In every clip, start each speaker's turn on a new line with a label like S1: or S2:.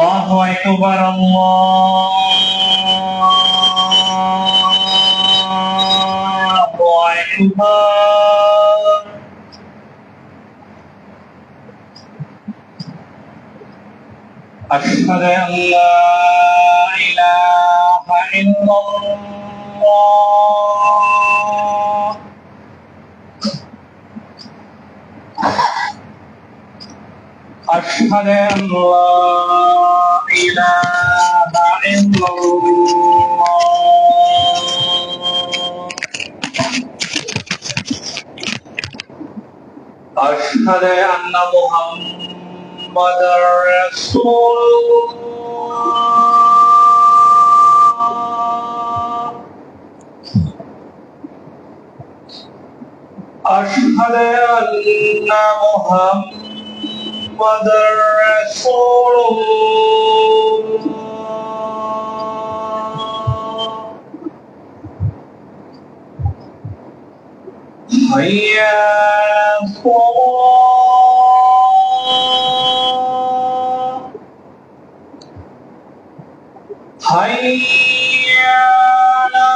S1: الله أكبر الله أكبر أشهد أن لا إله إلا الله أشهد أن لا إله إلا الله أشهد أن محمدا رسول الله أشهد أن محمدا رسول الله حي على الصلاة حي على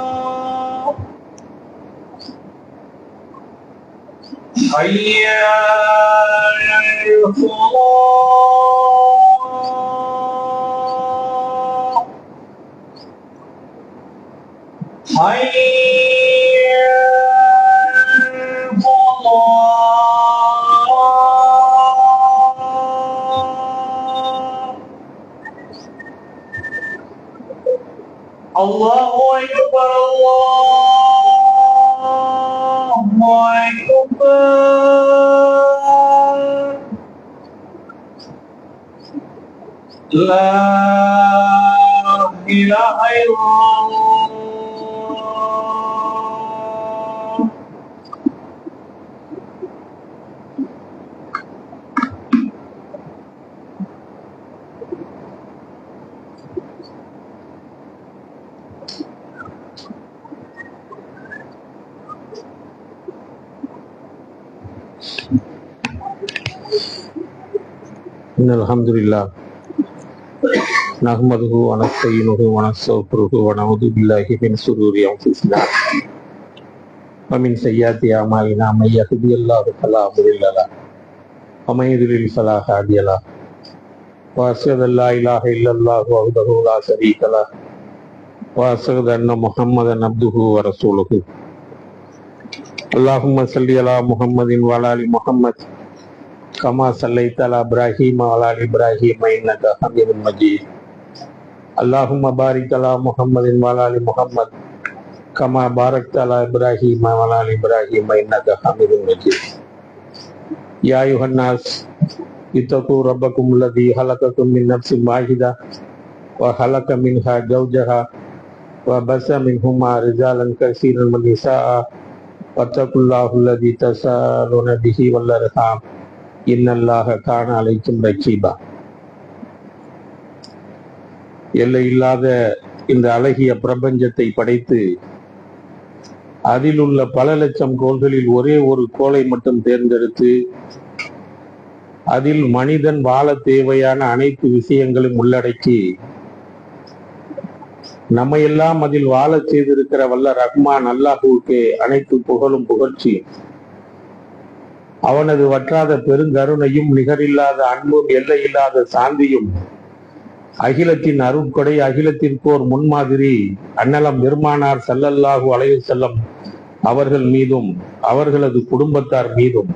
S1: الصلاة حي على الفلاح حي الله أكبر الله أكبر لا إله إلا الله
S2: إن الحمد لله نحمده ونستعينه ونستغفره ونعوذ بالله من شرور أنفسنا ومن سيئات أعمالنا من يهده الله فلا مضل له ومن يضلل فلا هادي له وأشهد أن لا إله إلا الله وحده لا شريك له وأشهد أن محمدا عبده ورسوله اللهم صل على محمد وعلى آل محمد كما صليت على إبراهيم وعلى آل إبراهيم إنك حميد مجيد اللهم بارك على محمد وعلى آل محمد كما باركت على إبراهيم وعلى آل إبراهيم إنك حميد مجيد يا أيها الناس اتقوا ربكم الذي خلقكم من نفس واحدة وخلق منها زوجها وبث منهما رجالا كثيرا ونساء واتقوا الله الذي تساءلون به والأرحام இன்னல்லாஹ கான அலைக்கும் ரகீபா. எல்லை இல்லாத இந்த அழகிய பிரபஞ்சத்தை படைத்து அதில் உள்ள பல லட்சம் கோள்களில் ஒரே ஒரு கோளை மட்டும் தேர்ந்தெடுத்து அதில் மனிதன் வாழ தேவையான அனைத்து விஷயங்களும் உள்ளடக்கி நம்மையெல்லாம் அதில் வாழச் செய்திருக்கிற வல்ல ரஹ்மான் அல்லாஹுவுக்கு அனைத்து புகழும் புகழ்ச்சி, அவனது வற்றாத பெருங்கருணையும் நிகரில்லாத அன்பும் எல்லையில்லாத சாந்தியும் அகிலத்தின் அருட்கொடை அகிலத்திற்கோர் முன்மாதிரி அன்னலம் பெருமானார் ஸல்லல்லாஹு அலைஹி வஸல்லம் அவர்கள் மீதும் அவர்களது குடும்பத்தார் மீதும்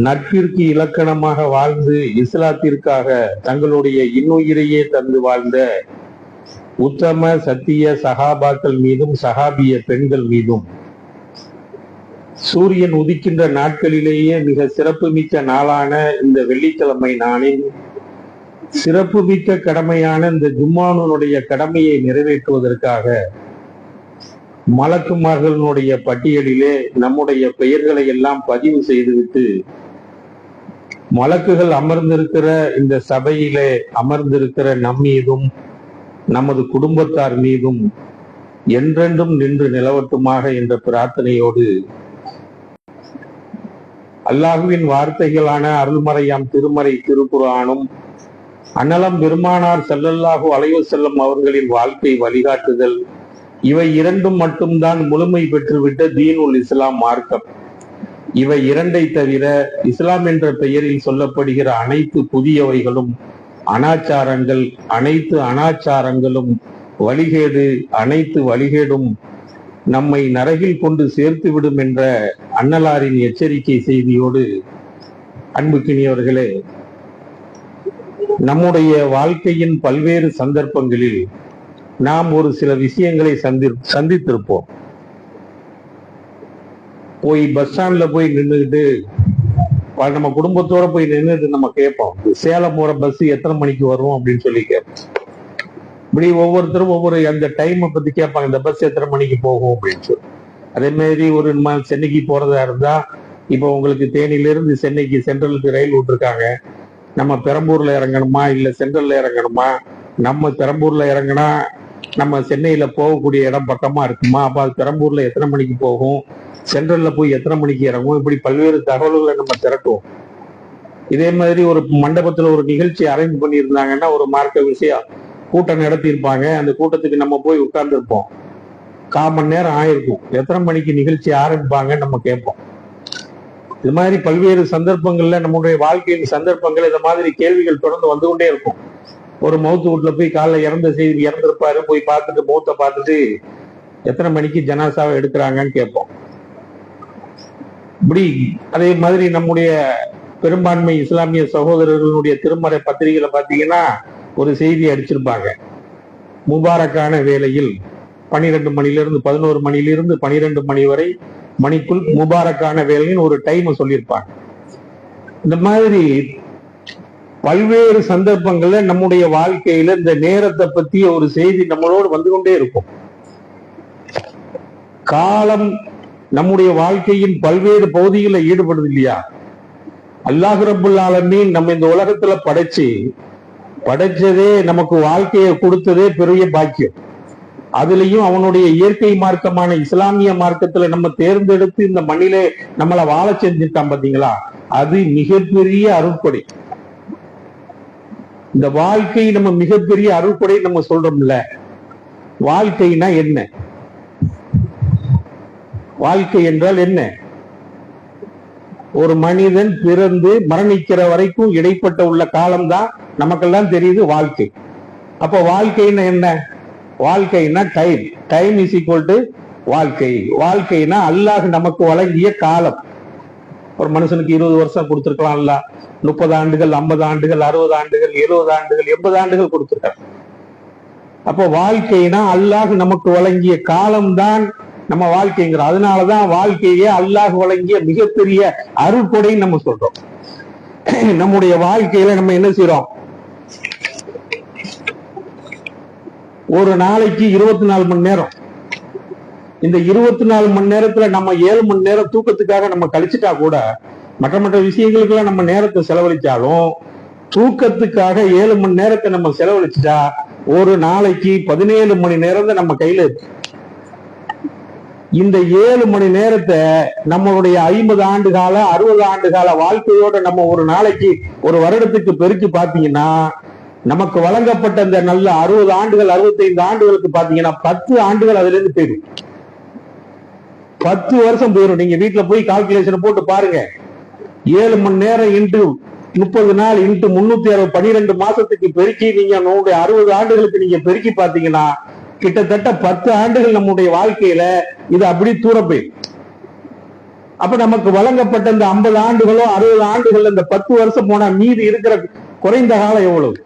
S2: நட்பிற்கு இலக்கணமாக வாழ்ந்து இஸ்லாத்திற்காக தங்களுடைய இன்னுயிரையே தந்து வாழ்ந்த உத்தம சத்திய சஹாபாக்கள் மீதும் சஹாபிய பெண்கள் மீதும் சூரியன் உதிக்கின்ற நாட்களிலேயே மிக சிறப்புமிக்க நாளான இந்த வெள்ளிக்கிழமை நாளில் சிறப்புமிக்க கடமையான இந்த ஜும்மானுடைய கடமையை நிறைவேற்றுவதற்காக மலக்குமார்களுடைய பட்டியலிலே நம்முடைய பெயர்களை எல்லாம் பதிவு செய்துவிட்டு மலக்குகள் அமர்ந்திருக்கிற இந்த சபையிலே அமர்ந்திருக்கிற நம் மீதும் நமது குடும்பத்தார் மீதும் என்றென்றும் நின்று நிலவட்டுமாக என்ற பிரார்த்தனையோடு அல்லாஹுவின் வார்த்தைகளான அருள்மறையாம் திருமறை திருக்குர்ஆனும் அன்னலம் பெருமானார் ஸல்லல்லாஹு அலைஹி வஸல்லம் அவர்களின் வாழ்க்கை வழிகாட்டுதல் இவை இரண்டும் மட்டும்தான் முழுமை பெற்றுவிட்ட தீனுல் இஸ்லாம் மார்க்கம். இவை இரண்டை தவிர இஸ்லாம் என்ற பெயரில் சொல்லப்படுகிற அனைத்து புதியவைகளும் அனாச்சாரங்கள், அனைத்து அனாச்சாரங்களும் வழிகேடு, அனைத்து வழிகேடும் நம்மை நரகில் கொண்டு சேர்த்து விடும் என்ற அன்னலாரின் எச்சரிக்கை செய்தியோடு, அன்புக்கினியவர்களே, நம்முடைய வாழ்க்கையின் பல்வேறு சந்தர்ப்பங்களில் நாம் ஒரு சில விஷயங்களை சந்தித்திருப்போம். போய் பஸ் ஸ்டாண்ட்ல போய் நின்றுக்கிட்டு நம்ம குடும்பத்தோட போய் நின்றுட்டு நம்ம கேட்போம், சேலம் போற பஸ் எத்தனை மணிக்கு வரும் அப்படின்னு சொல்லி கேட்போம். இப்படி ஒவ்வொருத்தரும் ஒவ்வொரு அந்த டைமை பத்தி கேட்பாங்க, இந்த பஸ் எத்தனை மணிக்கு போகும் அப்படின்னு சொல்லி. அதே மாதிரி ஒரு சென்னைக்கு போறதா இருந்தா, இப்போ உங்களுக்கு தேனியிலிருந்து சென்னைக்கு சென்ட்ரலுக்கு ரயில் விட்டுருக்காங்க, நம்ம பெரம்பூர்ல இறங்கணுமா இல்ல சென்ட்ரல்ல இறங்கணுமா, நம்ம பெரம்பூர்ல இறங்கினா நம்ம சென்னையில போகக்கூடிய இடம் பக்கமா இருக்குமா, அப்ப அது பெரம்பூர்ல எத்தனை மணிக்கு போகும், சென்ட்ரல்ல போய் எத்தனை மணிக்கு இறங்கும், இப்படி பல்வேறு தகவல்களை நம்ம திரட்டுவோம். இதே மாதிரி ஒரு மண்டபத்துல ஒரு நிகழ்ச்சி அரேஞ்ச் பண்ணியிருந்தாங்கன்னா, ஒரு மார்க்க விஷயம் கூட்டம் நடத்தியிருப்பாங்க, அந்த கூட்டத்துக்கு நம்ம போய் உட்கார்ந்துருப்போம். 1/4 மணி நேரம் ஆயிருக்கும், எத்தனை மணிக்கு நிகழ்ச்சி ஆரம்பிப்பாங்கன்னு நம்ம கேட்போம். இது மாதிரி பல்வேறு சந்தர்ப்பங்கள்ல நம்முடைய வாழ்க்கையின் சந்தர்ப்பங்கள் இந்த மாதிரி கேள்விகள் தொடர்ந்து வந்து கொண்டே இருக்கும். ஒரு மௌத்து வீட்டுல போய் காலைல இறந்த செய்தி இறந்திருப்பாரு, போய் பார்த்துட்டு மௌத்தை பார்த்துட்டு எத்தனை மணிக்கு ஜனாசாவை எடுக்கிறாங்கன்னு கேட்போம். இப்படி அதே மாதிரி நம்முடைய பெரும்பான்மை இஸ்லாமிய சகோதரர்களுடைய திருமறை பத்திரிகையில பாத்தீங்கன்னா ஒரு செய்தி அடிச்சிருப்பாங்க, முபாரக்கான வேளையில் 12 மணிலிருந்து 11 மணிலிருந்து 12 மணி வரை மணிக்குள் முபாரக்கான வேலைன்னு ஒரு டைம் சொல்லியிருப்பாங்க. இந்த மாதிரி பல்வேறு சந்தர்ப்பங்கள்ல நம்முடைய வாழ்க்கையில இந்த நேரத்தை பத்திய ஒரு செய்தி நம்மளோடு வந்து கொண்டே இருக்கும். காலம் நம்முடைய வாழ்க்கையின் பல்வேறு பகுதிகளில் ஈடுபடுது இல்லையா? அல்லாஹ் ரப்புல் ஆலமீன் நம்ம இந்த உலகத்துல படைச்சதே நமக்கு வாழ்க்கையை கொடுத்ததே பெரிய பாக்கியம். அதுலயும் அவனுடைய இயற்கை மார்க்கமான இஸ்லாமிய மார்க்கத்துல நம்ம தேர்ந்தெடுத்து இந்த மண்ணிலே நம்மளை வாழ செஞ்சுட்டான் பாத்தீங்களா, அது மிகப்பெரிய அருட்கொடை. இந்த வாழ்க்கை நம்ம மிகப்பெரிய அருட்கொடை நம்ம சொல்றோம்ல. வாழ்க்கைனா என்ன? வாழ்க்கை என்றால் என்ன? ஒரு மனிதன் பிறந்து மரணிக்கிற வரைக்கும் இடைப்பட்ட உள்ள காலம்தான் நமக்கெல்லாம் தெரியுது வாழ்க்கை. அப்ப வாழ்க்கைன்னா என்ன? வாழ்க்கைனா time. Time is equal to வாழ்க்கை. வாழ்க்கைனா அல்லாஹ் நமக்கு வழங்கிய காலம். ஒரு மனுஷனுக்கு 20 வருஷம் கொடுத்திருக்கலாம், அல்ல 30 ஆண்டுகள், 50 ஆண்டுகள், 60 ஆண்டுகள், 70 ஆண்டுகள், 80 ஆண்டுகள் கொடுத்திருக்காங்க. அப்போ வாழ்க்கைனா அல்லாஹ் நமக்கு வழங்கிய காலம்தான் நம்ம வாழ்க்கைங்கிறோம். அதனாலதான் வாழ்க்கையே அல்லாஹ் வழங்கிய மிகப்பெரிய அருட்கொடை நம்ம சொல்றோம். நம்முடைய வாழ்க்கையில நம்ம என்ன செய்யறோம்? ஒரு நாளைக்கு 24 மணி நேரம். இந்த 24 மணி நேரத்துல நம்ம 7 மணி நேரம் தூக்கத்துக்காக நம்ம கழிச்சுட்டா கூட, மற்ற விஷயங்களுக்கெல்லாம் நம்ம நேரத்தை செலவழிச்சாலும், தூக்கத்துக்காக 7 மணி நேரத்தை நம்ம செலவழிச்சுட்டா ஒரு நாளைக்கு 17 மணி நேரம் தான் நம்ம கையில இருக்கு. இந்த 7 மணி நேரத்தை நம்மளுடைய 50 ஆண்டு கால 60 ஆண்டு கால வாழ்க்கையோட நம்ம ஒரு நாளைக்கு ஒரு வருடத்துக்கு பெருக்கி பாத்தீங்கன்னா, நமக்கு வழங்கப்பட்ட இந்த நல்ல 60 ஆண்டுகள் 65 ஆண்டுகளுக்கு பாத்தீங்கன்னா 10 ஆண்டுகள் அதுல இருந்து போயிடும். 10 வருஷம் போயிடும். நீங்க வீட்டுல போய் கால்குலேஷன் போட்டு பாருங்க. 7 மணி நேரம் இன்ட்டு 30 நாள் இன்ட்டு 360 12 மாசத்துக்கு பெருக்கி நீங்க 60 ஆண்டுகளுக்கு நீங்க பெருக்கி பாத்தீங்கன்னா கிட்டத்தட்ட 10 ஆண்டுகள் நம்முடைய வாழ்க்கையில இது அப்படி தூர போயிடும். அப்ப நமக்கு வழங்கப்பட்ட இந்த 50 ஆண்டுகளோ 60 ஆண்டுகள் இந்த 10 வருஷம் போனா மீதி இருக்கிற குறைந்த காலம் எவ்வளவு?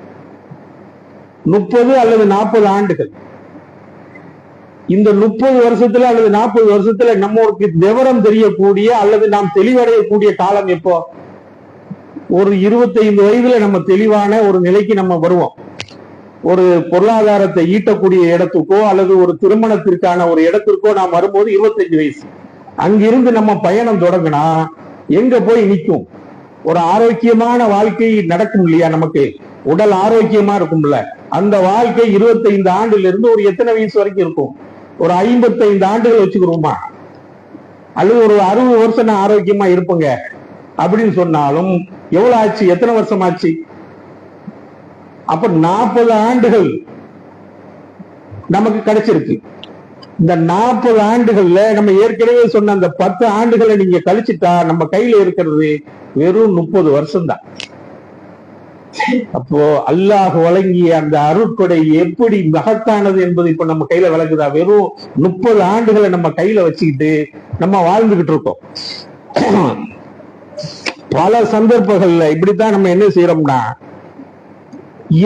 S2: 30 அல்லது 40 ஆண்டுகள். இந்த 30 வருஷத்துல அல்லது 40 வருஷத்துல நம்மளுக்கு விவரம் தெரியக்கூடிய அல்லது நாம் தெளிவடையக்கூடிய காலம் எப்போ? ஒரு 25 வயதுல நம்ம தெளிவான ஒரு நிலைக்கு நம்ம வருவோம். ஒரு பொருளாதாரத்தை ஈட்டக்கூடிய இடத்துக்கோ அல்லது ஒரு திருமணத்திற்கான ஒரு இடத்திற்கோ நாம் வரும்போது 25 வயசு. அங்கிருந்து நம்ம பயணம் தொடங்கினா எங்க போய் நிற்கும்? ஒரு ஆரோக்கியமான வாழ்க்கை நடக்கும் இல்லையா? நமக்கு உடல் ஆரோக்கியமா இருக்கும்ல. அந்த வாழ்க்கை 25 ஆண்டுல இருந்து ஒரு எத்தனை வயசு வரைக்கும் இருக்கும்? ஒரு 55 ஆண்டுகள் வச்சுக்கிறோமா? அல்லது ஒரு 60 வருஷம் நான் ஆரோக்கியமா இருப்பேங்க அப்படின்னு சொன்னாலும் எவ்வளவு ஆச்சு, எத்தனை வருஷம் ஆச்சு? அப்ப 40 ஆண்டுகள் நமக்கு கிடைச்சிருக்கு. இந்த 40 ஆண்டுகள்ல நம்ம ஏற்கனவே சொன்ன அந்த 10 ஆண்டுகளை நீங்க கழிச்சுட்டா நம்ம கையில இருக்கிறது வெறும் 30 வருஷம் தான். அப்போ அல்லாஹ் வழங்கிய அந்த அருட்கொடை எப்படி மகத்தானது என்பது இப்ப நம்ம கையில விளக்குதா? வெறும் 30 ஆண்டுகளை நம்ம கையில வச்சுக்கிட்டு நம்ம வாழ்ந்துகிட்டு இருக்கோம். பல சந்தர்ப்பங்கள்ல இப்படித்தான் நம்ம என்ன செய்யறோம்னா,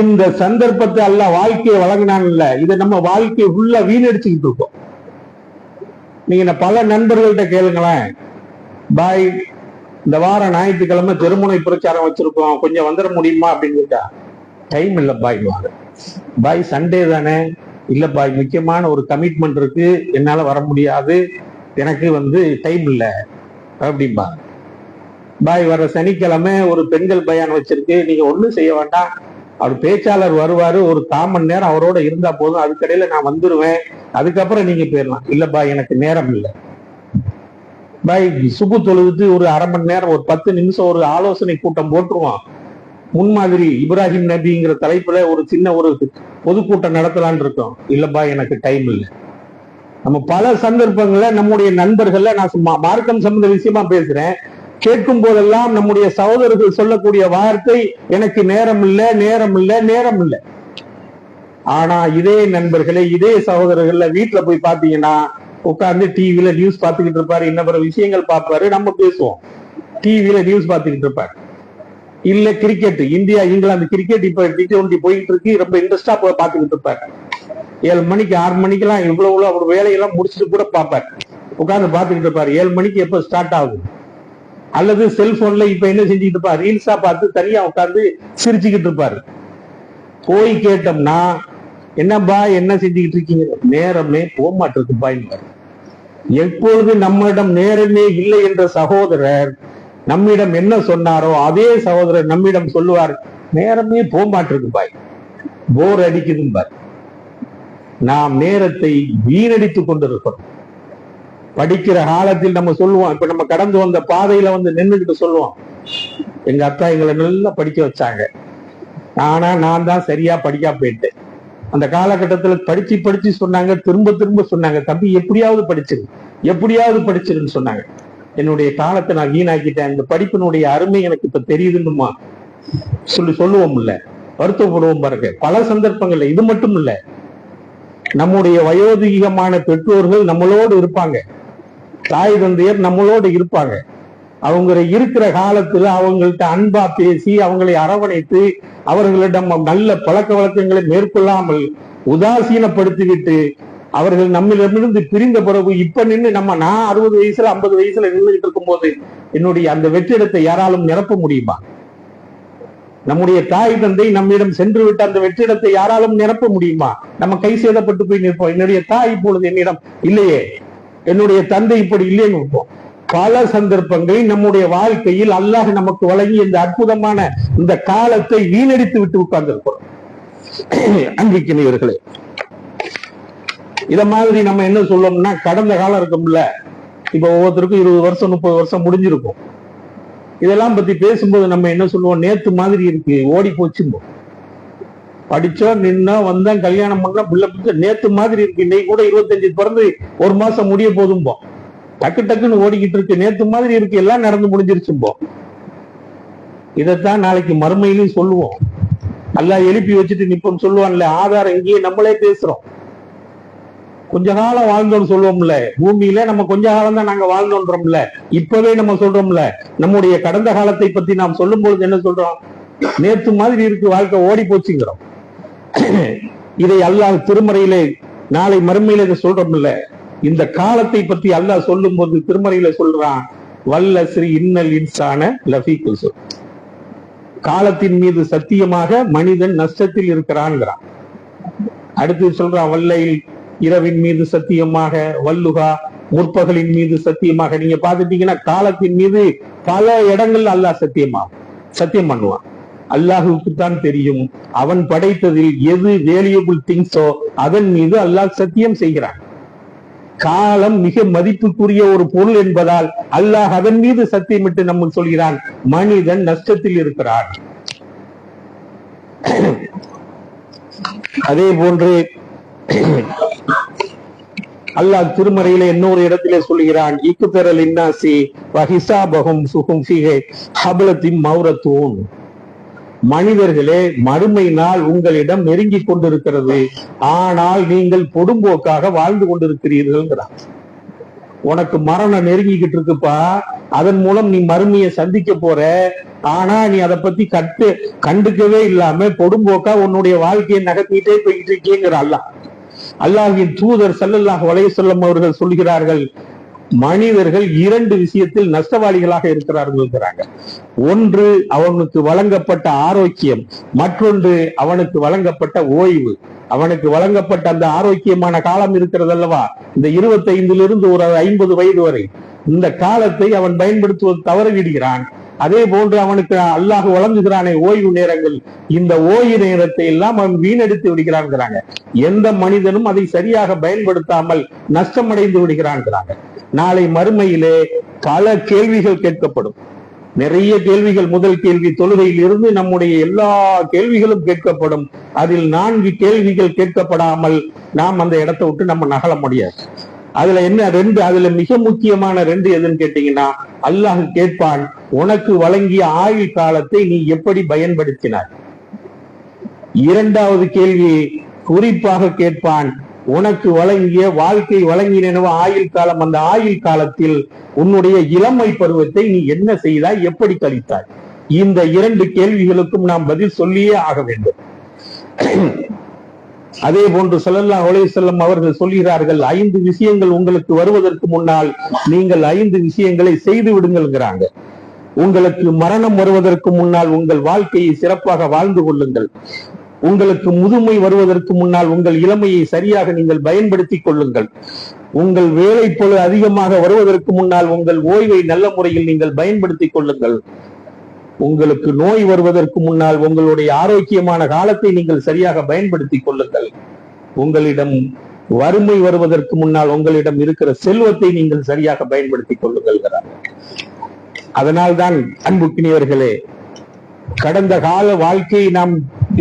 S2: இந்த சந்தர்ப்பத்தை அல்லாஹ் வாழ்க்கையை வழங்கினான் இல்ல, இதை நம்ம வாழ்க்கையை ஃபுல்லா வீணடிச்சுக்கிட்டு இருக்கோம். நீங்க பல நண்பர்கள்ட்ட கேளுங்களேன், பாய் இந்த வாரம் ஞாயிற்றுக்கிழமை திருமுனை பிரச்சாரம் வச்சிருக்கோம், கொஞ்சம் வந்துட முடியுமா அப்படின்னு கேட்டா, டைம் இல்லை பாய். பாய் சண்டே தானே? இல்ல பாய், முக்கியமான ஒரு கமிட்மெண்ட் இருக்கு, என்னால வர முடியாது, எனக்கு டைம் இல்லை அப்படின்பா. பாய் வர சனிக்கிழமை ஒரு பெண்கள் பயான் வச்சிருக்கு, நீங்க ஒண்ணும் செய்ய வேண்டாம், அவர் பேச்சாளர் வருவாரு, ஒரு 1/4 மணி நேரம் அவரோட இருந்தா போதும், அதுக்கடையில நான் வந்துருவேன், அதுக்கப்புறம் நீங்க போயிடலாம். இல்ல பாய் எனக்கு நேரம் இல்லை பாய். சுபு தொழுதுட்டு ஒரு 1/2 மணி நேரம், ஒரு 10 நிமிஷம் ஒரு ஆலோசனை கூட்டம் போட்டுருவான். முன்மாதிரி இப்ராஹிம் நபிங்கிற தலைப்புல ஒரு சின்ன ஒரு பொதுக்கூட்டம் நடத்தலான் இருக்கோம். இல்ல பாய் எனக்கு டைம் இல்லை. நம்ம பல சந்தர்ப்பங்கள்ல நம்முடைய நண்பர்கள்ல, நான் மார்க்கம் சம்பந்த விஷயமா பேசுறேன், கேட்கும் போதெல்லாம் நம்முடைய சகோதரர்கள் சொல்லக்கூடிய வார்த்தை எனக்கு நேரம் இல்லை, நேரம் இல்லை, நேரம் இல்லை. ஆனா இதே நண்பர்களே, இதே சகோதரர்கள்ல வீட்டுல போய் பாத்தீங்கன்னா உட்கார்ந்து டிவில நியூஸ் பார்த்துக்கிட்டு இருப்பாரு, இன்னொரு விஷயங்கள் பார்ப்பாரு, நம்ம பேசுவோம். டிவில நியூஸ் பார்த்துக்கிட்டு இருப்பாரு. இல்ல கிரிக்கெட், இந்தியா இங்கிலாந்து கிரிக்கெட் இப்ப T20 போயிட்டு இருக்கு, ரொம்ப இன்ட்ரெஸ்டா போய் பார்த்துக்கிட்டு இருப்பாரு. 7 மணிக்கு 6 மணிக்கெல்லாம் இவ்வளவு அவர் வேலையெல்லாம் முடிச்சுட்டு கூட பார்ப்பாரு, உட்கார்ந்து பார்த்துக்கிட்டு இருப்பாரு. 7 மணிக்கு எப்ப ஸ்டார்ட் ஆகும்? அல்லது செல்போன்ல இப்ப என்ன செஞ்சுக்கிட்டு இருப்பாரு, ரீல்ஸா பார்த்து தனியா உட்கார்ந்து சிரிச்சுக்கிட்டு இருப்பாரு. போய் கேட்டோம்னா, என்னப்பா என்ன செஞ்சுக்கிட்டு இருக்கீங்க? நேரமே போக மாட்டிருக்கு பாய். எப்பொழுது நம்மிடம் நேரமே இல்லை என்ற சகோதரர் நம்மிடம் என்ன சொன்னாரோ அதே சகோதரர் நம்மிடம் சொல்லுவார், நேரமே போக மாட்டிருக்கு பாய், போர் அடிக்குதுன்னு பார். நாம் நேரத்தை வீணடித்துக் கொண்டிருக்கிறோம். படிக்கிற காலத்தில் நம்ம சொல்லுவோம், இப்ப நம்ம கடந்து வந்த பாதையில நின்றுகிட்டு சொல்லுவோம், எங்க அத்தா எங்களை நல்லா படிக்க வச்சாங்க, ஆனா நான் தான் சரியா படிக்கா போயிட்டேன். அந்த காலகட்டத்துல படிச்சு படிச்சு சொன்னாங்க, திரும்ப திரும்ப சொன்னாங்க, தம்பி எப்படியாவது படிச்சிரு, எப்படியாவது படிச்சிருன்னு சொன்னாங்க. என்னுடைய காலத்தை நான் வீணாக்கிட்டேன், இந்த படிப்பினுடைய அருமை எனக்கு இப்ப தெரியுதுன்னுமா சொல்லுவோம் இல்ல, வருத்தப்படுவோம் பாருங்க. பல சந்தர்ப்பங்கள்ல இது மட்டும் இல்ல, நம்முடைய வயோதிகமான பெற்றோர்கள் நம்மளோடு இருப்பாங்க, தாய் தந்தையர் நம்மளோடு இருப்பாங்க. அவங்க இருக்கிற காலத்துல அவங்கள்ட்ட அன்பா பேசி அவங்களை அரவணைத்து அவர்களிடம் நல்ல பழக்க வழக்கங்களை மேற்கொள்ளாமல் உதாசீனப்படுத்திவிட்டு அவர்கள் நம்மிடமிருந்து பிரிந்த பிறகு இப்ப நின்று நான் 60 வயசுல 50 வயசுல நின்றுகிட்டு இருக்கும் போது என்னுடைய அந்த வெற்றிடத்தை யாராலும் நிரப்ப முடியுமா? நம்முடைய தாய் தந்தை நம்மிடம் சென்று விட்ட அந்த வெற்றிடத்தை யாராலும் நிரப்ப முடியுமா? நம்ம கை சேதப்பட்டு போய் நிற்போம். என்னுடைய தாய் இப்பொழுது என்னிடம் இல்லையே, என்னுடைய தந்தை இப்படி இல்லைன்னு இருப்போம். பல சந்தர்ப்பங்களில் நம்முடைய வாழ்க்கையில் அல்லாஹ் நமக்கு வழங்கி இந்த அற்புதமான இந்த காலத்தை வீணடித்து விட்டு உட்கார்ந்திருக்கிறோம். அன்பிக்கினவர்களே, இத மாதிரி நம்ம என்ன சொல்லுவோம்னா, கடந்த காலம் இருக்கும்ல, இப்ப ஒவ்வொருத்தருக்கும் 20 வருஷம் 30 வருஷம் முடிஞ்சிருக்கும். இதெல்லாம் பத்தி பேசும்போது நம்ம என்ன சொல்லுவோம், நேத்து மாதிரி இருக்கு, ஓடி போச்சும்போம். படிச்சோம், நின்னோம், வந்தோம், கல்யாணம் பண்ண, பிள்ளை நேத்து மாதிரி இருக்கு. இன்னைக்கு கூட 25 பிறந்து 1 மாசம் முடிய போதும்போம். டக்கு டக்குன்னு ஓடிக்கிட்டு இருக்கு, நேத்து மாதிரி இருக்கு, எல்லாம் நடந்து முடிஞ்சிருச்சும்போம். இதைத்தான் நாளைக்கு மறுமையிலும் சொல்லுவோம். அல்லாஹ் எழுப்பி வச்சுட்டு நிப்போம் சொல்லுவான்ல, ஆதாரம் இங்கேயே நம்மளே பேசுறோம். கொஞ்ச காலம் வாழ்ந்தோம்னு சொல்லுவோம்ல, பூமியில நம்ம கொஞ்ச காலம் தான் நாங்க வாழ்ந்தோன்றோம்ல, இப்பவே நம்ம சொல்றோம்ல, நம்முடைய கடந்த காலத்தை பத்தி நாம் சொல்லும் பொழுது என்ன சொல்றோம், நேத்து மாதிரி இருக்கு வாழ்க்கை, ஓடி போச்சுங்கிறோம். இதை அல்லாஹ் திருமறையிலே நாளை மறுமையில சொல்றோம்ல, இந்த காலத்தை பத்தி அல்லாஹ் சொல்லும் போது திருமறையில சொல்றான், வல்லஸ்ரி இன்னல் இன்சான லஃபீ குஸ்ர், காலத்தின் மீது சத்தியமாக மனிதன் நஷ்டத்தில் இருக்கிறான்ங்கிறான். அடுத்து சொல்றான், வல்லையில் இரவின் மீது சத்தியமாக, வல்லுகா முற்பகலின் மீது சத்தியமாக. நீங்க பாத்துட்டீங்கன்னா காலத்தின் மீது பல இடங்கள் அல்லாஹ் சத்தியம் பண்ணுவான். அல்லாஹுக்கு தான் தெரியும் அவன் படைத்ததில் எது வேல்யூபிள் திங்ஸோ அதன் மீது அல்லாஹ் சத்தியம் செய்கிறான். காலம் மிக மதிப்புக்குரிய ஒரு பொருள் என்பதால் அல்லாஹ் அதன் மீது சத்தியமிட்டு நமக்கு சொல்கிறான், மனிதன் நஷ்டத்தில் இருக்கிறான். அதே போன்று அல்லாஹ் திருமறையில இன்னொரு இடத்திலே சொல்கிறான், இக்குதரல் இன்னாசி வஹிசாபஹும் சுகும் ஃபீஹி ஹப்லத்தின் மௌரத்தூன். மனிதர்களே, மறுமை நாள் உங்களிடம் நெருங்கிக் கொண்டிருக்கிறது, ஆனால் நீங்கள் பொடும்போக்காக வாழ்ந்து கொண்டிருக்கிறீர்கள். உனக்கு மரணம் நெருங்கிக்கிட்டு இருக்குப்பா, அதன் மூலம் நீ மறுமையை சந்திக்க போற, ஆனா நீ அதை பத்தி கண்டுக்கவே இல்லாம பொடும்போக்கா உன்னுடைய வாழ்க்கையை நகர்த்திட்டே போய்கிட்டு இருக்கீங்கிற அல்லாஹ்வின் தூதர் ஸல்லல்லாஹு அலைஹி வஸல்லம் அவர்கள் சொல்கிறார்கள், மனிதர்கள் இரண்டு விஷயத்தில் நஷ்டவாளிகளாக இருக்கிறார்கள். ஒன்று அவனுக்கு வழங்கப்பட்ட ஆரோக்கியம், மற்றொன்று அவனுக்கு வழங்கப்பட்ட ஓய்வு. அவனுக்கு வழங்கப்பட்ட அந்த ஆரோக்கியமான காலம் இருக்கிறது அல்லவா, இந்த 25 ஒரு 50 வயது வரை, இந்த காலத்தை அவன் பயன்படுத்துவது தவறிவிடுகிறான். அதே போன்று அவனுக்கு அல்லாஹ் வழங்குகிறானே ஓய்வு நேரங்கள், இந்த ஓய்வு நேரத்தை எல்லாம் அவன் வீணடித்து விடுகிறான்ங்கிறாங்க. எந்த மனிதனும் அதை சரியாக பயன்படுத்தாமல் நஷ்டமடைந்து விடுகிறான்ங்கிறாங்க. நாளை மறுமையிலே பல கேள்விகள் கேட்கப்படும், நிறைய கேள்விகள். முதல் கேள்வி தொழுகையில் இருந்து நம்முடைய எல்லா கேள்விகளும் கேட்கப்படும். அதில் 4 கேள்விகள் கேட்கப்படாமல் நாம் அந்த இடத்தை விட்டு நம்ம நகல முடியாது. அதுல என்ன 2, அதுல மிக முக்கியமான 2 எதுன்னு கேட்டீங்கன்னா, அல்லாஹ் கேட்பான், உனக்கு வழங்கிய ஆயுள் காலத்தை நீ எப்படி பயன்படுத்தினாய். இரண்டாவது கேள்வி குறிப்பாக கேட்பான், உனக்கு வழங்கிய வாழ்க்கை வழங்கினவோ ஆயுள் காலம், அந்த ஆயுள் காலத்தில் உன்னுடைய இளமை பருவத்தை நீ என்ன செய்தாய், எப்படி கழித்தாய். இந்த 2 கேள்விகளுக்கும் நாம் பதில் சொல்லியே ஆக வேண்டும். அதே போன்று ஸல்லல்லாஹு அலைஹி வஸல்லம் அவர்கள் சொல்கிறார்கள், 5 விஷயங்கள் உங்களுக்கு வருவதற்கு முன்னால் நீங்கள் 5 விஷயங்களை செய்து விடுங்கள்ங்கிறாங்க. உங்களுக்கு மரணம் வருவதற்கு முன்னால் உங்கள் வாழ்க்கையை சிறப்பாக வாழ்ந்து கொள்ளுங்கள். உங்களுக்கு முதுமை வருவதற்கு முன்னால் உங்கள் இளமையை சரியாக நீங்கள் பயன்படுத்திக் கொள்ளுங்கள். உங்கள் வேலை பொழுது அதிகமாக வருவதற்கு முன்னால் உங்கள் ஓய்வை நல்ல முறையில் நீங்கள் பயன்படுத்திக் கொள்ளுங்கள். உங்களுக்கு நோய் வருவதற்கு முன்னால் உங்களுடைய ஆரோக்கியமான காலத்தை நீங்கள் சரியாக பயன்படுத்திக் கொள்ளுங்கள். உங்களிடம் வறுமை வருவதற்கு முன்னால் உங்களிடம் இருக்கிற செல்வத்தை நீங்கள் சரியாக பயன்படுத்திக் கொள்ளுங்கள். அதனால்தான் அன்புக்கினியவர்களே, கடந்த கால வாழ்க்கையை நாம்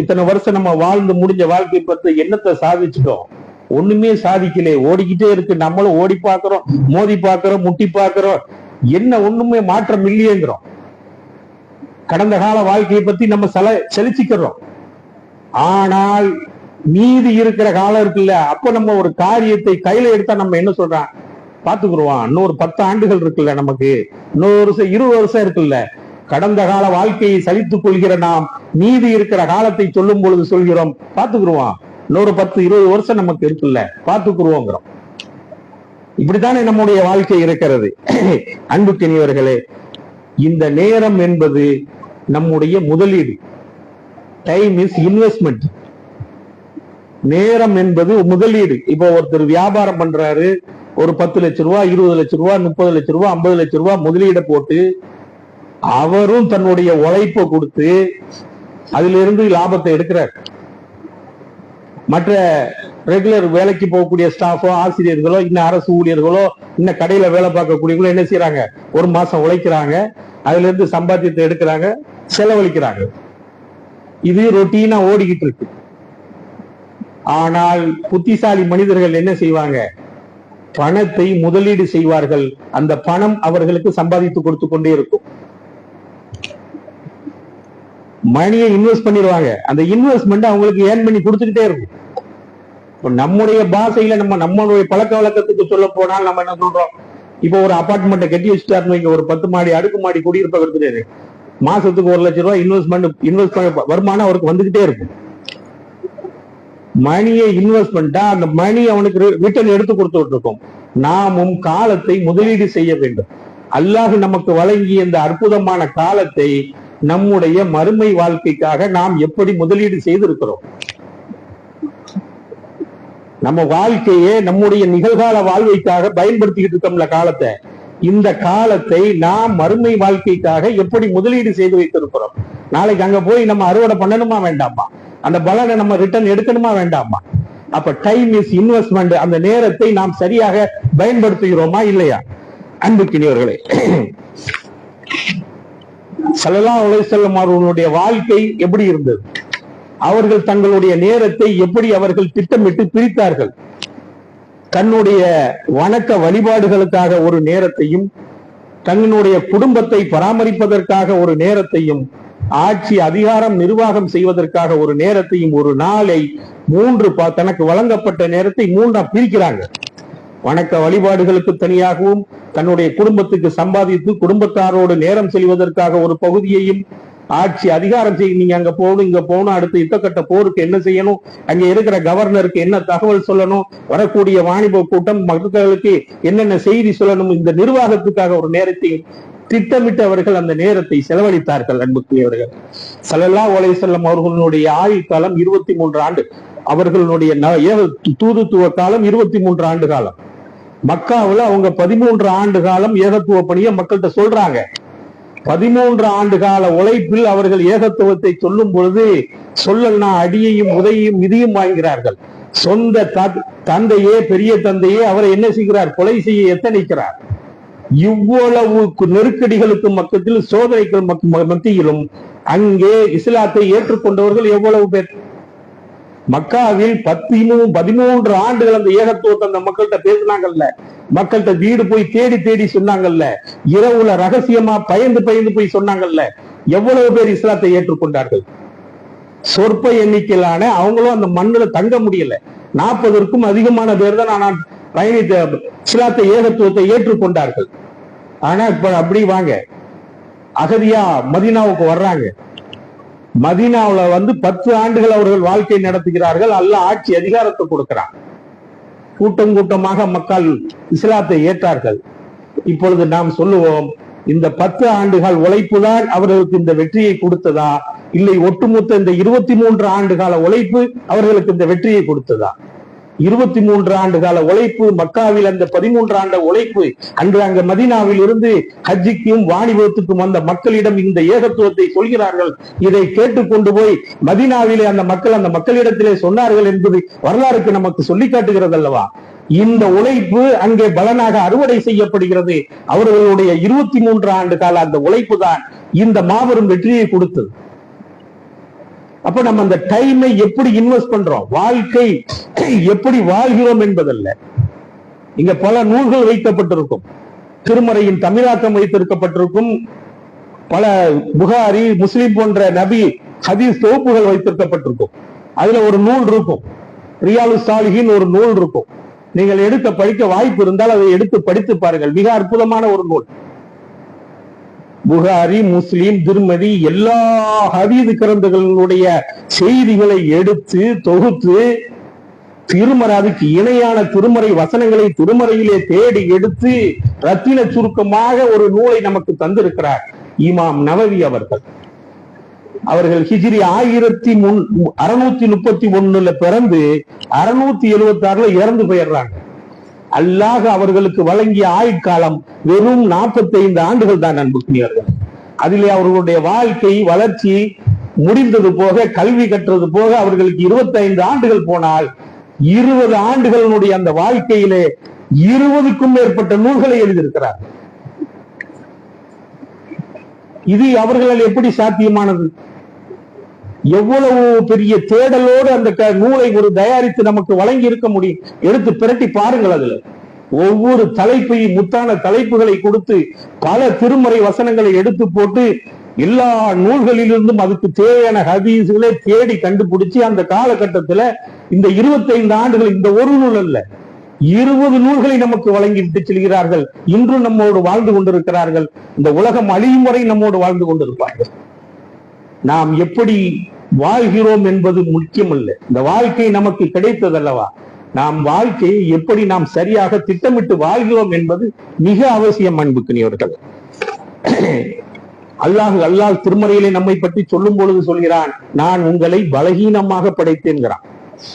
S2: இத்தனை வருஷம் நம்ம வாழ்ந்து முடிஞ்ச வாழ்க்கை பத்தி என்னத்தை சாதிச்சுட்டோம்? ஒண்ணுமே சாதிக்கல, ஓடிக்கிட்டே இருக்கு. நம்மளும் ஓடி பாக்குறோம், மோதி பாக்குறோம், முட்டி பாக்குறோம், என்ன ஒண்ணுமே மாற்றம் இல்லையேங்கிறோம். கடந்த கால வாழ்க்கையை பத்தி நம்ம செலுத்திக்கிறோம். ஆனால் மீதி இருக்கிற காலம் இருக்குல்ல, அப்ப நம்ம ஒரு காரியத்தை கையில எடுத்தா நம்ம என்ன சொல்றான், பாத்துக்குருவான், இன்னொரு 10 ஆண்டுகள் இருக்குல்ல, நமக்கு இன்னொரு வருஷம் 20 வருஷம் இருக்குல்ல. கடந்த கால வாழ்க்கையை சலித்துக் கொள்கிற நாம் மீதி இருக்கிற காலத்தை சொல்லும் பொழுது சொல்கிறோம், பாத்துக்குருவான், இன்னொரு 10-20 வருஷம் நமக்கு இருக்குல்ல, பாத்துக்குருவோங்கிறோம். இப்படித்தானே நம்முடைய வாழ்க்கை இருக்கிறது. அன்புக்கினியவர்களே, இந்த நேரம் என்பது நம்முடைய முதலீடு. Time is investment. நேரம் என்பது முதலீடு. இப்போ ஒருத்தர் வியாபாரம் பண்றாரு, ஒரு 10 லட்சம் ரூபாய், 20 லட்சம் ரூபாய், 30 லட்சம் ரூபாய், 50 லட்சம் ரூபாய் முதலீட போட்டு அவரும் தன்னுடைய உழைப்பை கொடுத்து அதுல இருந்து லாபத்தை எடுக்கிறார். மற்ற ரெகுலர் வேலைக்கு போகக்கூடிய ஸ்டாஃபோ, ஆசிரியர்களோ, இன்னும் அரசு ஊழியர்களோ, இன்னும் கடையில வேலை பார்க்கக்கூடியவங்களோ என்ன செய்யறாங்க, ஒரு மாசம் உழைக்கிறாங்க, அதுல இருந்து சம்பாத்தியத்தை எடுக்கிறாங்க, செலவழிக்கிறாங்க. இது ரொட்டீனா ஓடிக்கிட்டு இருக்கு. ஆனால் புத்திசாலி மனிதர்கள் என்ன செய்வாங்க, பணத்தை முதலீடு செய்வார்கள். அந்த பணம் அவர்களுக்கு சம்பாதித்து கொடுத்து கொண்டே இருக்கும். மணியை இன்வெஸ்ட் பண்ணிடுவாங்க. அந்த இன்வெஸ்ட்மெண்ட் அவங்களுக்கு ஏர்ன் பண்ணி கொடுத்துக்கிட்டே இருக்கும். நம்முடைய பாஷையில நம்மளுடைய பழக்க வழக்கத்துக்கு சொல்ல போனால் நம்ம என்ன சொல்றோம், இப்போ ஒரு அபார்ட்மெண்ட்டை கட்டி வச்சுட்டாருன்னு, ஒரு 10 மாடி அடுக்குமாடி குடியிருப்பை கொடுத்துட்டாரு, மாசத்துக்கு 1 லட்சம் ரூபாய் இன்வெஸ்ட் வருமானம் அவருக்கு வந்துகிட்டே இருக்கும். மணியை இன்வெஸ்ட் பண்ணிட்டா அந்த மணி அவனுக்கு ரிட்டர்ன் எடுத்து கொடுத்துட்டு இருக்கும். நாமும் காலத்தை முதலீடு செய்ய வேண்டும். அல்லாஹ் நமக்கு வழங்கிய இந்த அற்புதமான காலத்தை நம்முடைய மறுமை வாழ்க்கைக்காக நாம் எப்படி முதலீடு செய்திருக்கிறோம். நம்ம வாழ்க்கையே நம்முடைய நிகழ்கால வாழ்க்கைக்காக பயன்படுத்திக்கிட்டு இருக்கோம்ல காலத்தை. இந்த காலத்தை நாம் மறுமை வாழ்க்கைக்காக எப்படி முதலீடு செய்து வைத்திருக்கிறோம். நாளைக்கு அங்க போய் நம்ம அறுவடை பண்ணணுமா வேண்டாமா, அந்த பலனை நம்ம ரிட்டர்ன் எடுக்கணுமா வேண்டாமா, அப்ப டைம் இஸ் இன்வெஸ்ட்மெண்ட். அந்த நேரத்தை நாம் சரியாக பயன்படுத்துகிறோமா இல்லையா? அன்புக்கினியவர்களே, ஸல்லல்லாஹு அலைஹி வஸல்லம் அவர்களுடைய வாழ்க்கை எப்படி இருந்தது? அவர்கள் தங்களுடைய நேரத்தை எப்படி அவர்கள் திட்டமிட்டு பிரித்தார்கள்? தன்னுடைய வணக்க வழிபாடுகளுக்காக ஒரு நேரத்தையும், தன்னுடைய குடும்பத்தை பராமரிப்பதற்காக ஒரு நேரத்தையும், ஆட்சி அதிகாரம் நிர்வாகம் செய்வதற்காக ஒரு நேரத்தையும், ஒரு நாளை தனக்கு வழங்கப்பட்ட நேரத்தை மூன்றா பிரிக்கிறாங்க. வணக்க வழிபாடுகளுக்கு தனியாகவும், தன்னுடைய குடும்பத்துக்கு சம்பாதித்து குடும்பத்தாரோடு நேரம் செல்வதற்காக ஒரு பகுதியையும், ஆட்சி அதிகாரம் செய்ய நீங்க அங்க போகணும் இங்க போகணும், அடுத்து யுத்தக்கட்ட போருக்கு என்ன செய்யணும், அங்க இருக்கிற கவர்னருக்கு என்ன தகவல் சொல்லணும், வரக்கூடிய வாணிப கூட்டம் மக்களுக்கு என்னென்ன செய்தி சொல்லணும், இந்த நிர்வாகத்துக்காக ஒரு நேரத்தை திட்டமிட்டு அவர்கள் அந்த நேரத்தை செலவழித்தார்கள். அன்புக்குரியவர்கள், ஸல்லல்லாஹு அலைஹி வஸல்லம் அவர்களுடைய ஆயுள் காலம் 23 ஆண்டு, அவர்களுடைய தூதுத்துவ காலம் 23 ஆண்டு காலம். மக்காவுல அவங்க 13 ஆண்டு காலம் ஏகத்துவ பணியை மக்கள்கிட்ட சொல்றாங்க. 13 ஆண்டு கால உழைப்பில் அவர்கள் ஏகத்துவத்தை சொல்லும் பொழுது சொல்லனா அடியையும் உதையையும் மிதியும் வாங்கிறார்கள். சொந்த தந்தையே, பெரிய தந்தையே அவரை என்ன செய்கிறார்? கொலை செய்ய எத்தனைக்கிறார். இவ்வளவு நெருக்கடிகளுக்கு மக்கத்தில், சோதனைகள் மத்தியிலும் அங்கே இஸ்லாத்தை ஏற்றுக்கொண்டவர்கள் எவ்வளவு பேர்? மக்காவில் 13 ஆண்டுகள் அந்த ஏகத்துவத்தை அந்த மக்கள்கிட்ட பேசினாங்கல்ல, மக்கள்கிட்ட வீடு போய் தேடி தேடி சொன்னாங்கல்ல, இரவுல ரகசியமா பயந்து போய் சொன்னாங்கல்ல, எவ்வளவு பேர் இஸ்லாத்தை ஏற்றுக்கொண்டார்கள்? சொற்ப எண்ணிக்கையிலான, அவங்களும் அந்த மண்ணுல தங்க முடியல. 40க்கும் அதிகமான பேர் தான் நான் இஸ்லாத்தை ஏகத்துவத்தை ஏற்றுக்கொண்டார்கள். ஆனா இப்ப அப்படி வாங்க, அகதியா மதீனாவுக்கு வர்றாங்க. மதீனாவுல 10 ஆண்டுகள் அவர்கள் வாழ்க்கை நடத்துகிறார்கள். அல்லாஹ் ஆட்சி அதிகாரத்தை கொடுக்கிறான். கூட்டம் கூட்டமாக மக்கள் இஸ்லாத்தை ஏற்றார்கள். இப்பொழுது நாம் சொல்லுவோம், இந்த 10 ஆண்டுகள் உழைப்பு தான் அவர்களுக்கு இந்த வெற்றியை கொடுத்ததா, இல்லை ஒட்டுமொத்த இந்த 23 ஆண்டு கால உழைப்பு அவர்களுக்கு இந்த வெற்றியை கொடுத்ததா? 23 ஆண்டு கால உழைப்பு, மக்காவில் அந்த 13 ஆண்டு உழைப்பு, அன்று அங்க மதீனாவில் இருந்து ஹஜ்ஜிக்கும் வாணிபத்துக்கும் வந்த மக்களிடம் இந்த ஏகத்துவத்தை சொல்கிறார்கள். இதை கேட்டுக்கொண்டு போய் மதீனாவிலே அந்த மக்களிடத்திலே சொன்னார்கள் என்பது வரலாறுக்கு நமக்கு சொல்லி காட்டுகிறது அல்லவா? இந்த உழைப்பு அங்கே பலனாக அறுவடை செய்யப்படுகிறது. அவர்களுடைய 23 ஆண்டு கால அந்த உழைப்பு தான் இந்த மாபெரும் வெற்றியை கொடுத்தது. அப்ப நம்ம அந்த டைமை எப்படி இன்வெஸ்ட் பண்றோம், வாழ்க்கை எப்படி வாழ்கிறோம் என்பதல்ல. இங்க பல நூல்கள் வைக்கப்பட்டிருக்கும், திருமறையின் தமிழாக்கம் வைத்திருக்கப்பட்டிருக்கும், பல புகாரி, முஸ்லிம் போன்ற நபி ஹதீஸ் தொகுப்புகள் வைத்திருக்கப்பட்டிருக்கும். அதுல ஒரு நூல் இருக்கும், ரியாலு சாலிஹின் ஒரு நூல் இருக்கும். நீங்கள் எடுக்க படிக்க வாய்ப்பு இருந்தால் அதை எடுத்து படித்து பாருங்கள். மிக அற்புதமான ஒரு நூல். புகாரி, முஸ்லிம், திருமதி எல்லா ஹதீஸ் கிரந்தங்களுடைய செய்திகளை எடுத்து தொகுத்து, திருமறை அதுக்கு இணையான திருமறை வசனங்களை திருமறையிலே தேடி எடுத்து ரத்தின சுருக்கமாக ஒரு நூலை நமக்கு தந்திருக்கிறார் இமாம் நவவி அவர்கள். அவர்கள் ஹிஜ்ரி 1631 பிறந்து 676 இறந்து போயிடுறாங்க. அல்லாஹ் அவர்களுக்கு வழங்கிய ஆயுட்காலம் வெறும் 45 ஆண்டுகள் தான் அன்புக்குரியவர்கள். அதிலே அவர்களுடைய வாழ்க்கை வளர்ச்சி முடிந்தது போக, கல்வி கற்றது போக அவர்களுக்கு 25 ஆண்டுகள் போனால் 20 ஆண்டுகளுடைய அந்த வாழ்க்கையிலே 20க்கும் மேற்பட்ட நூல்களை எழுதியிருக்கிறார். இது அவர்களால் எப்படி சாத்தியமானது? எவ்வளவு பெரிய தேடலோடு அந்த நூலை ஒரு தயாரித்து நமக்கு வழங்கி இருக்க முடியும். எடுத்து பிரட்டி பாருங்கள். அதுல ஒவ்வொரு தலைப்பையும் முத்தான தலைப்புகளை கொடுத்து பல திருமறை வசனங்களை எடுத்து போட்டு எல்லா நூல்களிலிருந்தும் அதுக்கு தேவையான ஹதீஸ்களை தேடி கண்டுபிடிச்சு அந்த காலகட்டத்துல இந்த 25 ஆண்டுகள், இந்த ஒரு நூல் அல்ல 20 நூல்களை நமக்கு வழங்கி விட்டு செல்கிறார்கள். இன்றும் நம்மோடு வாழ்ந்து கொண்டிருக்கிறார்கள். இந்த உலகம் அழியும் வரை நம்மோடு வாழ்ந்து கொண்டிருப்பார்கள். நாம் எப்படி வாழ்கிறோம் என்பது முக்கியமல்ல, இந்த வாழ்க்கை நமக்கு கிடைத்ததல்லவா, நாம் வாழ்க்கையை எப்படி நாம் சரியாக திட்டமிட்டு வாழ்கிறோம் என்பது மிக அவசியம். அன்புக்குரியவர்கள், அல்லாஹ் திருமறையிலே நம்மை பற்றி சொல்லும் பொழுது சொல்கிறான், நான் உங்களை பலகீனமாக படைத்தேன்கிறான்.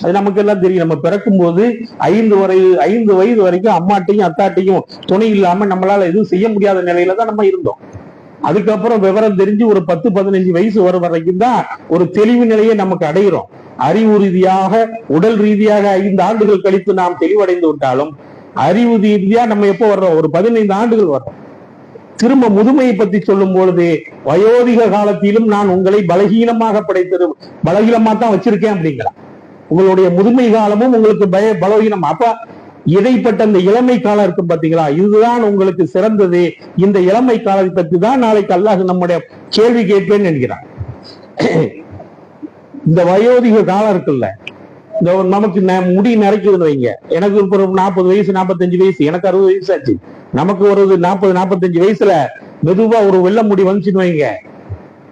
S2: அது நமக்கு எல்லாம் தெரியும். நம்ம பிறக்கும் போது 5 வயது வரைக்கும் அம்மாட்டையும் அத்தாட்டையும் துணை இல்லாம நம்மளால எதுவும் செய்ய முடியாத நிலையில தான் நம்ம இருந்தோம். அதுக்கப்புறம் விவரம் தெரிஞ்சு ஒரு 10-15 வயசு வரும் வரைக்கும் தான் ஒரு தெளிவு நிலையை நமக்கு அடைகிறோம். அறிவு ரீதியாக உடல் ரீதியாக 5 ஆண்டுகள் கழித்து நாம் தெளிவடைந்து விட்டாலும் அறிவு ரீதியா நம்ம எப்போ வர்றோம்? ஒரு 15 ஆண்டுகள் வர்றோம். திரும்ப முதுமையை பத்தி சொல்லும் பொழுது வயோதிக காலத்திலும் நான் உங்களை பலகீனமாக பலகீனமா தான் வச்சிருக்கேன் அப்படிங்கிறான். உங்களுடைய முதுமை காலமும் உங்களுக்கு பலவீனம். அப்ப இடைப்பட்ட இந்த இளமை காலம் இருக்கு பாத்தீங்களா, இதுதான் உங்களுக்கு சிறந்தது. இந்த இளமை காலத்தை பற்றி தான் நாளைக்கு அல்லாஹ் நம்முடைய கேள்வி கேட்பேன்னு நினைக்கிறான். இந்த வயோதிக காலம் இருக்குல்ல, இந்த நமக்கு முடி நிறைக்குதுன்னு வைங்க. எனக்கு ஒரு 40 வயசு 45 வயசு, எனக்கு 60 வயசு ஆச்சு. நமக்கு ஒரு 40-45 வயசுல மெதுவா ஒரு வெள்ளை முடி வந்துச்சுன்னு வைங்க,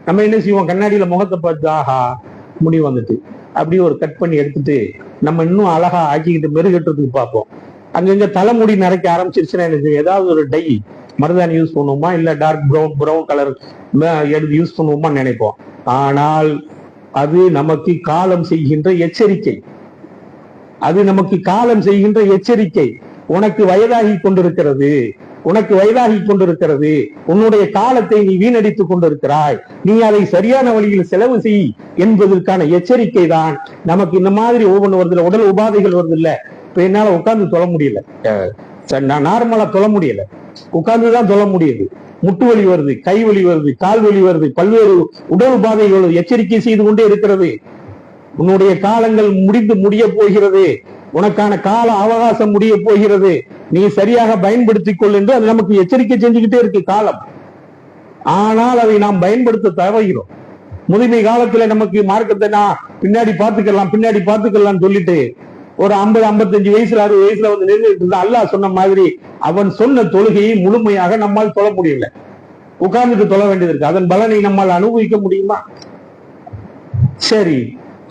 S2: நம்ம என்ன செய்வோம்? கண்ணாடியில முகத்தை பார்த்து ஆஹா முடி வந்துட்டு அப்படியே ஒரு கட் பண்ணி எடுத்துட்டு நம்ம இன்னும் அழகா ஆக்கிக்கிட்டு மெருகட்டுறதுக்கு பார்ப்போம். அங்கங்க தலைமுடி நிறைக்க ஆரம்பிச்சிருச்சுன்னா எனக்கு ஏதாவது ஒரு டை மருதாணி யூஸ் பண்ணுவோமா, இல்ல டார்க் ப்ரௌன் கலர் எடுத்து யூஸ் பண்ணுவோமா நினைப்போம். ஆனால் அது நமக்கு காலம் செய்கின்ற எச்சரிக்கை. அது நமக்கு காலம் செய்கின்ற எச்சரிக்கை. உனக்கு வயதாகி கொண்டிருக்கிறது, உனக்கு வயதாகி கொண்டிருக்கிறது, உன்னுடைய காலத்தை நீ வீணடித்துக் கொண்டிருக்கிறாய், நீ அதை சரியான வழியில் செலவு செய் என்பதற்கான எச்சரிக்கை தான் நமக்கு. இந்த மாதிரி ஒவ்வொன்று வருது, உடல் உபாதைகள் வருது இல்ல. இப்ப என்னால உட்கார்ந்து தொழ முடியல, நார்மலா தொழ முடியல, உட்கார்ந்துதான் தொழ முடியுது. முட்டு வலி வருது, கை வலி வருது, கால் வலி வருது, பல்வேறு உடல் உபாதைகள் எச்சரிக்கை செய்து கொண்டே இருக்கிறது. உன்னுடைய காலங்கள் முடிய போகிறது, உனக்கான கால அவகாசம் முடிய போகிறது, நீ சரியாக பயன்படுத்திக் கொள் என்று அது நமக்கு எச்சரிக்கை செஞ்சுக்கிட்டே இருக்கு காலம். ஆனால் அதை நாம் பயன்படுத்த தவறுகிறோம். முதுமை காலத்துல நமக்கு மார்க்கத்தை நான் பின்னாடி பார்த்துக்கலாம் சொல்லிட்டு ஒரு 50-55 வயசுல 60 வயசுல வந்து நின்றுட்டு இருந்தா அல்லாஹ் சொன்ன மாதிரி அவன் சொன்ன தொழுகையை முழுமையாக நம்மால் தொழ முடியல, உட்கார்ந்துட்டு தொழ வேண்டியது இருக்கு. அதன் பலனை நம்மால் அனுபவிக்க முடியுமா? சரி,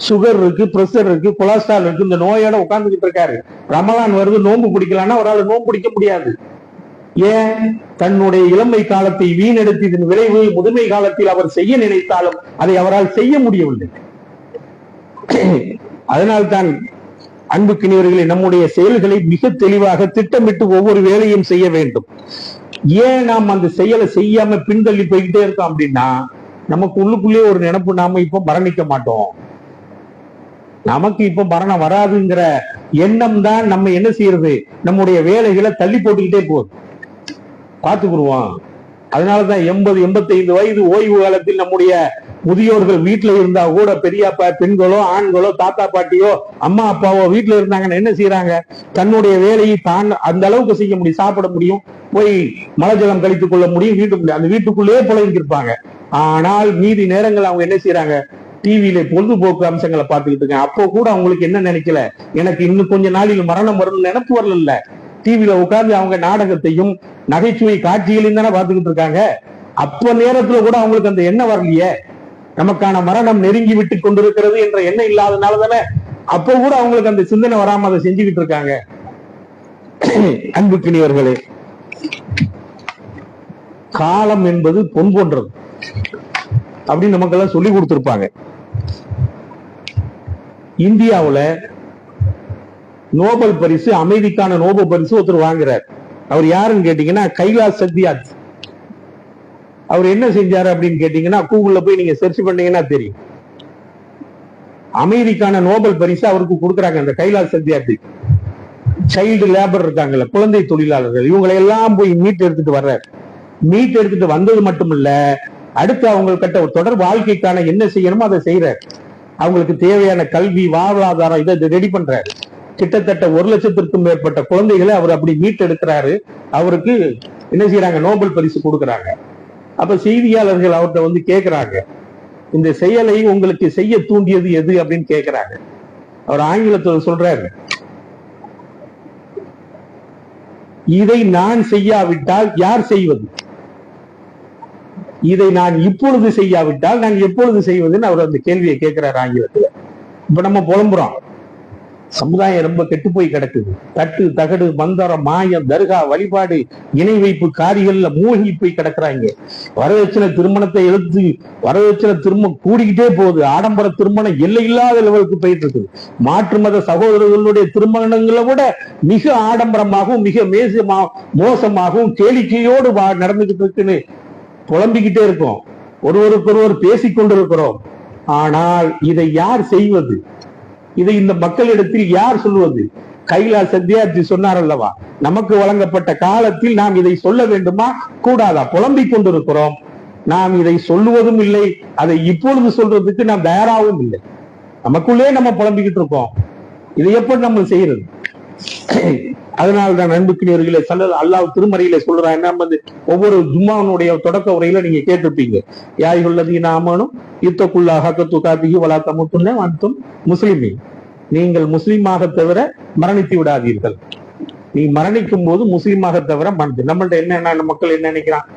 S2: சுகர் இருக்கு, பிரஷர் இருக்கு, கொலஸ்ட்ரால் இருக்கு, இந்த நோயோட உட்கார்ந்துகிட்டு இருக்காரு. ரமலான் வருது, நோன்பு பிடிக்கலாம்னா ஒரு ஆள் நோன்பு பிடிக்க முடியாது. ஏன்? தன்னுடைய இளமை காலத்தை வீணெடுத்ததன் விளைவு முதுமை காலத்தில் அவர் செய்ய நினைத்தாலும் அதை அவரால் செய்ய முடியவில்லை. அதனால்தான் அன்புக்கினியவர்களை நம்முடைய செயல்களை மிக தெளிவாக திட்டமிட்டு ஒவ்வொரு வேலையும் செய்ய வேண்டும். ஏன் நாம் அந்த செயலை செய்யாம பின்தள்ளி போய்கிட்டே இருக்கோம் அப்படின்னா, நமக்கு உள்ளுக்குள்ளே ஒரு நினைப்பு, நாம இப்ப மரணிக்க மாட்டோம், நமக்கு இப்ப மரணம் வராதுங்கிற எண்ணம் தான் நம்ம என்ன செய்யறது, நம்முடைய வேலைகளை தள்ளி போட்டுக்கிட்டே போகுது. பார்த்துக்குருவோம். அதனாலதான் 80-85 வயது ஓய்வு காலத்தில் நம்முடைய முதியோர்கள் வீட்டுல இருந்தா கூட பெரியப்பா பெண்களோ ஆண்களோ தாத்தா பாட்டியோ அம்மா அப்பாவோ வீட்டுல இருந்தாங்கன்னா என்ன செய்யறாங்க? தன்னுடைய வேலையை தான் அந்த அளவுக்கு செய்ய முடியும், சாப்பிட முடியும், போய் மலஜலம் கழித்துக் கொள்ள முடியும், அந்த வீட்டுக்குள்ளேயே புலங்கிருப்பாங்க. ஆனால் மீதி நேரங்கள் அவங்க என்ன செய்யறாங்க? டிவியில பொழுதுபோக்கு அம்சங்களை பார்த்துக்கிட்டு இருக்காங்க. அப்போ கூட அவங்களுக்கு என்ன நினைக்கல, எனக்கு இன்னும் கொஞ்ச நாளில் மரணம் வரும்னு நினைப்பு வரல. டிவியில உட்கார்ந்து அவங்க நாடகத்தையும் நகைச்சுவை காட்சிகளையும் தானே பார்த்துக்கிட்டு இருக்காங்க. அப்ப நேரத்துல கூட அவங்களுக்கு அந்த எண்ணம் வரலையே, நமக்கான மரணம் நெருங்கி விட்டு கொண்டிருக்கிறது என்ற எண்ணம் இல்லாதனால தானே அப்ப கூட அவங்களுக்கு அந்த சிந்தனை வராம அதை செஞ்சுக்கிட்டு இருக்காங்க. அன்புக்கினியவர்களே, காலம் என்பது பொன் போன்றது அப்படின்னு நமக்கெல்லாம் சொல்லி கொடுத்திருப்பாங்க. இந்தியாவுல நோபல் பரிசு, அமைதிக்கான நோபல் பரிசு ஒருத்தர் வாங்குறார். அவர் யாருன்னு கேட்டீங்கன்னா கைலாஷ் சத்யார்த்தி. அவர் என்ன செஞ்சாரு அப்படின்னு கேட்டீங்கன்னா, கூகுள்ல போய் நீங்க சர்ச் பண்ணீங்கன்னா தெரியும். அமைதிக்கான நோபல் பரிசு அவருக்கு கொடுக்குறாங்க. அந்த கைலாஷ் சத்யார்த்தி சைல்டு லேபர் இருக்காங்கல்ல, குழந்தை தொழிலாளர்கள், இவங்களை எல்லாம் போய் மீட் எடுத்துட்டு வர்றாரு. மீட் எடுத்துட்டு வந்தது மட்டும் இல்ல, அடுத்து அவங்கள்கிட்ட ஒரு தொடர் வாழ்க்கைக்கான என்ன செய்யணுமோ அதை செய்யறாரு. அவங்களுக்கு தேவையான கல்வி, வாழ்வாதாரம் இதை ரெடி பண்றாரு. கிட்டத்தட்ட 1 லட்சத்திற்கும் மேற்பட்ட குழந்தைகளை அவர் அப்படி மீட் எடுக்கிறாரு. அவருக்கு என்ன செய்யறாங்க? நோபல் பரிசு கொடுக்குறாங்க. அப்ப செய்தியாளர்கள் அவர்கிட்ட வந்து கேட்கிறாங்க, இந்த செயலை உங்களுக்கு செய்ய தூண்டியது எது அப்படின்னு கேட்கிறாங்க. அவர் ஆங்கிலத்தில் சொல்றாரு, இதை நான் செய்யாவிட்டால் யார் செய்வது, இதை நான் இப்பொழுது செய்யாவிட்டால் நான் எப்பொழுது செய்வதுன்னு அவர் அந்த கேள்வியை கேட்கிறார் ஆங்கிலத்துல. இப்ப நம்ம புலம்புறோம், சமுதாயம் ரொம்ப கெட்டு போய் கிடக்குது, தட்டு தகடு மந்திரம் மாயம் தர்கா வழிபாடு இணை வைப்பு காரிகள்ல மூழ்கி போய் கிடக்குறாங்க. வரதட்சணை திருமணத்தை எடுத்து வரதட்சணை திருமணம் கூடிக்கிட்டே போகுது. ஆடம்பர திருமணம் எல்லை இல்லாத லெவலுக்கு போயிட்டு இருக்குது. மாற்று மத சகோதரர்களுடைய திருமணங்களை விட மிக ஆடம்பரமாகவும் மிக மோசமாகவும் கேளிக்கையோடு நடந்துகிட்டு இருக்குன்னு புலம்பிக்கிட்டே இருக்கோம். ஒருவருக்கொருவர் பேசிக்கொண்டிருக்கிறோம். ஆனால் இதை யார் செய்வது? இதை இந்த மக்களிடத்தில் யார் சொல்வது? கைலாஷ் சத்யார்த்தி சொன்னார் அல்லவா, நமக்கு வழங்கப்பட்ட காலத்தில் நாம் இதை சொல்ல வேண்டுமா கூடாதா? புலம்பிக் கொண்டிருக்கிறோம், நாம் இதை சொல்லுவதும் இல்லை, அதை இப்பொழுது சொல்றதுக்கு நாம் தயாராகவும் இல்லை. நமக்குள்ளே நம்ம புலம்பிக்கிட்டு இருக்கோம், இதை எப்படி நம்ம செய்யறது? அதனால்தான் அன்புக்குரியவர்களே, அல்லாஹ் திருமறையில சொல்றான், என்ன ஒவ்வொரு ஜும்மாவுடைய தொடக்க உரையில நீங்க கேட்டிருப்பீங்க, யாயுள்ளதீன ஆமனும் இத்தக்குல்லாஹ ஹக்க காபிஹி வலா தமூத்துன்ன வ அன்தும் முஸ்லிமீன். நீங்கள் முஸ்லீமாக தவிர மரணித்து விடாதீர்கள். நீ மரணிக்கும் போது முஸ்லீமாக தவிர மரணித்து. நம்மள்ட்ட என்ன மக்கள் என்ன நினைக்கிறான்,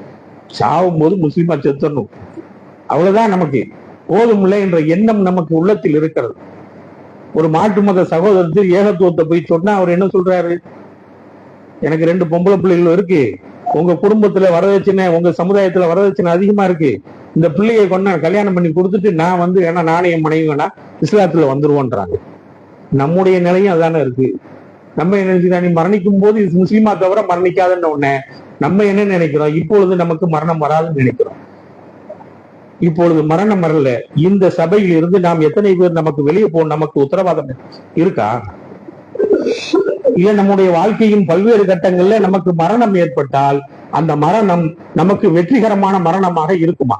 S2: சாவும் போது முஸ்லீமா செத்துடணும், அவ்வளவுதான் நமக்கு போதுமில்லை என்ற எண்ணம் நமக்கு உள்ளத்தில் இருக்கிறது. ஒரு மாற்று மத சகோதரத்தில் ஏகத்துவத்தை போய் சொன்னா அவர் என்ன சொல்றாரு, எனக்கு 2 பொம்பளை பிள்ளைகள் இருக்கு, உங்க குடும்பத்துல வரதட்சணை, உங்க சமுதாயத்துல வரதட்சணை அதிகமா இருக்கு, இந்த பிள்ளையை கொண்டு கல்யாணம் பண்ணி கொடுத்துட்டு நான் ஏன்னா நானே என் மனைவி வேணா இஸ்லாத்துல வந்துருவோன்றாங்க. நம்முடைய நிலையும் அதானே இருக்கு. நம்ம என்ன நினைக்கிறோம், நீ மரணிக்கும் போது முஸ்லீமா தவிர மரணிக்காதுன்னு உடனே நம்ம என்ன நினைக்கிறோம், இப்பொழுது நமக்கு மரணம் வராதுன்னு நினைக்கிறோம். இப்பொழுது மரணம் வரல. இந்த சபையில் இருந்து நாம் எத்தனை பேர் நமக்கு வெளியே போகணும், நமக்கு உத்தரவாதம் இருக்கா? இல்ல நம்முடைய வாழ்க்கையின் பல்வேறு கட்டங்கள்ல நமக்கு மரணம் ஏற்பட்டால் அந்த மரணம் நமக்கு வெற்றிகரமான மரணமாக இருக்குமா?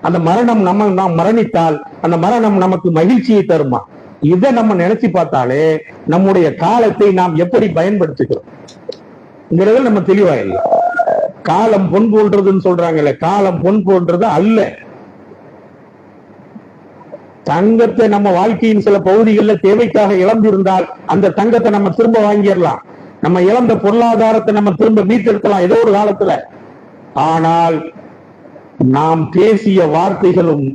S2: அந்த மரணம் நாம் மரணித்தால் அந்த மரணம் நமக்கு மகிழ்ச்சியை தருமா? இதை நம்ம நினைச்சு பார்த்தாலே நம்முடைய காலத்தை நாம் எப்படி பயன்படுத்துகிறோம் நம்ம தெளிவா இல்லை. காலம் பொன் போன்றதுன்னு சொல்றாங்கல்ல, காலம் பொன் போன்றது அல்ல. தங்கத்தை நம்ம வாழ்க்கையின் சில பகுதிகளில் தேவைக்காக இழந்திருந்தால் அந்த தங்கத்தை நம்ம திரும்ப வாங்கிடலாம், நம்ம இழந்த பொருளாதாரத்தை நம்ம திரும்ப மீட்டெடுக்கலாம் ஏதோ ஒரு காலத்துல. ஆனால் நாம் பேசிய வார்த்தைகளும்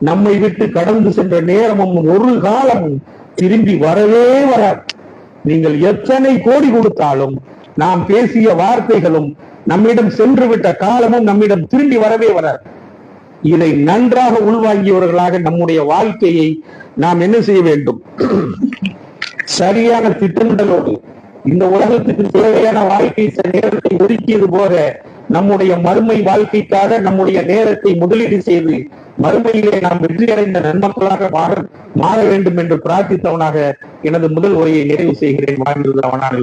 S2: நம்மை விட்டு கடந்து சென்ற நேரமும் ஒரு காலமும் திரும்பி வரவே வராது. நீங்கள் எத்தனை கோடி கொடுத்தாலும் நாம் பேசிய வார்த்தைகளும் நம்மிடம் சென்று விட்ட காலமும் நம்மிடம் திரும்பி வரவே வராது. இதை நன்றாக உள்வாங்கியவர்களாக நம்முடைய வாழ்க்கையை நாம் என்ன செய்ய வேண்டும், சரியான திட்டமிடலோடு இந்த உலகத்துக்கு தேவையான வாழ்க்கை நேரத்தை ஒதுக்கியது போல நம்முடைய மறுமை வாழ்க்கைக்காக நம்முடைய நேரத்தை முதலீடு செய்து மறுமையிலே நாம் வெற்றியடைந்த நன்மக்களாக மாற வேண்டும் என்று பிரார்த்தித்தவனாக எனது முதல் உரையை நிறைவு செய்கிறேன். வாழ்ந்தது அவனால்